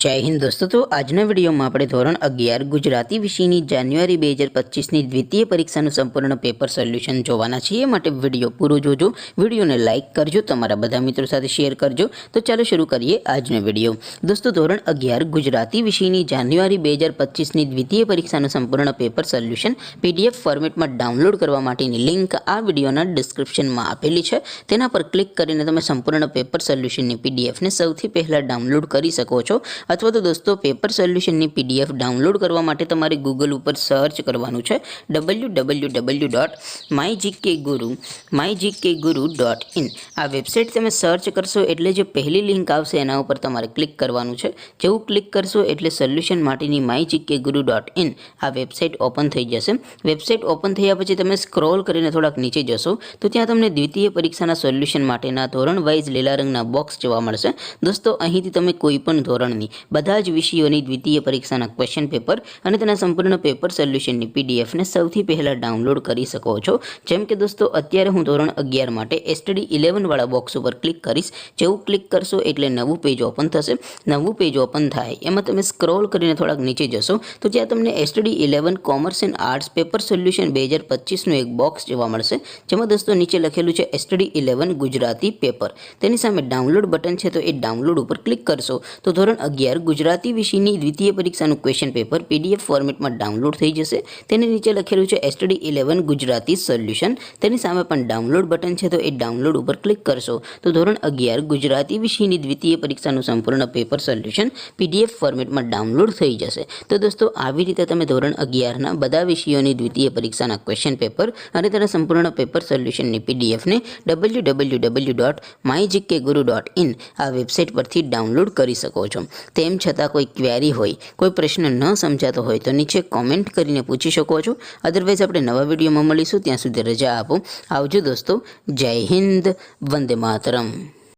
जय हिंद दोस्तों। तो आजना विडियो में આપણે ધોરણ 11 ગુજરાતી વિષયની જાન્યુઆરી 2025 ની દ્વિતીય પરીક્ષાનું સંપૂર્ણ પેપર સોલ્યુશન જોવાના છીએ। માટે વિડિયો પૂરો જોજો, વિડિયોને લાઈક કરજો, તમારા બધા મિત્રો સાથે શેર કરજો। તો ચાલો શરૂ કરીએ આજનો વિડિયો। દોસ્તો ધોરણ 11 ગુજરાતી વિષયની જાન્યુઆરી 2025 ની દ્વિતીય પરીક્ષાનું સંપૂર્ણ પેપર સોલ્યુશન પીડીએફ ફોર્મેટમાં ડાઉનલોડ કરવા માટેની લિંક આ વિડિયોના ડિસ્ક્રિપ્શનમાં આપેલી છે। તેના પર ક્લિક કરીને તમે સંપૂર્ણ પેપર સોલ્યુશનની પીડીએફને સૌથી પહેલા ડાઉનલોડ કરી શકો છો। अथवा तो दोस्तों पेपर सोल्यूशन ની पीडीएफ डाउनलॉड करवा माटे तमारे गूगल पर सर्च करवानुं छे www.mygkguru.in। आ वेबसाइट तमे सर्च करशो एटले जे पहली लिंक आवशे एना उपर तमारे क्लिक करवानुं छे। जेवुं क्लिक करशो एटले सोल्यूशन माटेनी mygkguru.in आ वेबसाइट ओपन थई जशे। वेबसाइट ओपन थया पछी तमे स्क्रॉल करीने थोड़ाक नीचे जशो तो त्यां तमने द्वितीय परीक्षाना सोल्यूशन माटेना धोरण वाइज लीला रंगना बॉक्स जोवा मळशे। दोस्तों અહીંથી તમે કોઈ પણ ધોરણની બધા જ વિષયોની દ્વિતીય પરીક્ષાના ક્વેશ્ચન પેપર અને તેના સંપૂર્ણ પેપર સોલ્યુશનની પીડીએફને સૌથી પહેલાં ડાઉનલોડ કરી શકો છો। જેમ કે દોસ્તો અત્યારે હું ધોરણ 11 માટે એસટીડી 11 વાળા બોક્સ ઉપર ક્લિક કરીશ। જેવું ક્લિક કરશો એટલે નવું પેજ ઓપન થશે। નવું પેજ ઓપન થાય એમાં તમે સ્ક્રોલ કરીને થોડાક નીચે જશો તો ત્યાં તમને STD 11 commerce and arts paper solution 2025નું એક બોક્સ જોવા મળશે। જેમાં દોસ્તો નીચે લખેલું છે એસટીડી 11 ગુજરાતી પેપર। તેની સામે ડાઉનલોડ બટન છે તો એ ડાઉનલોડ ઉપર ક્લિક કરશો तो ધોરણ 11 ગુજરાતી વિષયની દ્વિતીય પરીક્ષાનું ક્વેશ્ચન પેપર પીડીએફ ફોર્મેટમાં ડાઉનલોડ થઈ જશે। તેની નીચે લખેલું છે એસટીડી 11 ગુજરાતી સોલ્યુશન। તેની સામે પણ ડાઉનલોડ બટન છે તો એ ડાઉનલોડ ઉપર ક્લિક કરશો તો ધોરણ 11 ગુજરાતી વિષયની દ્વિતીય પરીક્ષાનું સંપૂર્ણ પેપર સોલ્યુશન પીડીએફ ફોર્મેટમાં ડાઉનલોડ થઈ જશે। તો દોસ્તો આવી રીતે તમે ધોરણ 11ના બધા વિષયોની દ્વિતીય પરીક્ષાના ક્વેશ્ચન પેપર અને તેના સંપૂર્ણ પેપર સોલ્યુશનની પીડીએફને www.mygkguru.in આ વેબસાઇટ પરથી डाउनलॉड કરી શકો છો। તેમ છતાં કોઈ ક્વેરી હોય, કોઈ પ્રશ્ન ન સમજાતો હોય તો નીચે કોમેન્ટ કરીને પૂછી શકો છો। અધરવાઇઝ આપણે નવા વિડીયોમાં મળીશું, ત્યાં સુધી રજા આપો। આવજો દોસ્તો। જય હિન્દ, વંદે માતરમ।